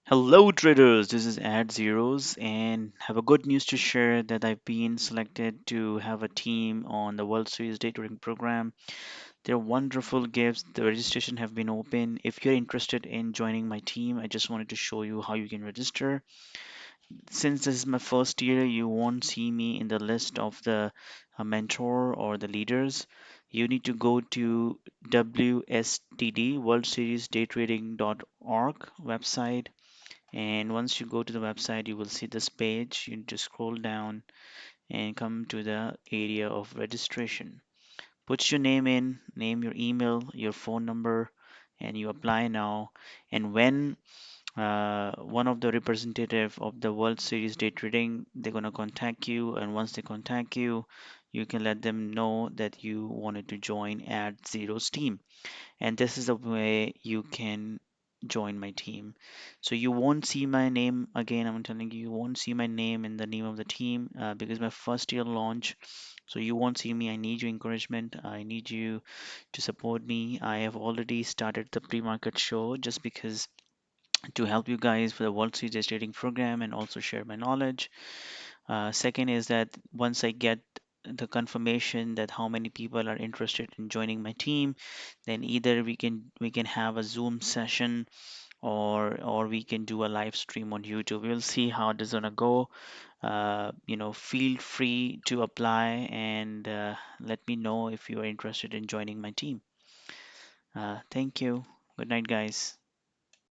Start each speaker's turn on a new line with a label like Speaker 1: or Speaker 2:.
Speaker 1: Hello traders, this is Ad Zeros and have a good news to share that I've been selected to have a team on the World Series day trading program. They're wonderful gifts. The registration have been open. If you're interested in joining my team, I just wanted to show you how you can register. Since this is my first year, you won't see me in the list of the mentor or the leaders. You need to go to WSTD World Series Day website, and once you go to the website, you will see this page. You just scroll down and come to the area of registration. Put your name in, name your email, your phone number, and you apply now. And when one of the representative of the World Series day trading, they're gonna contact you, and once they contact you, you can let them know that you wanted to join at Zero's team, and this is the way you can join my team. So you won't see my name again. I'm telling you, you won't see my name in the name of the team because my first year launch. So you won't see me. I need your encouragement. I need you to support me. I have already started the pre-market show just because to help you guys for the World Series trading program and also share my knowledge. Second is that once I get the confirmation that how many people are interested in joining my team, then either we can have a Zoom session or we can do a live stream on YouTube. We'll see how this is gonna go. Feel free to apply and let me know if you are interested in joining my team. Thank you. Good night, guys.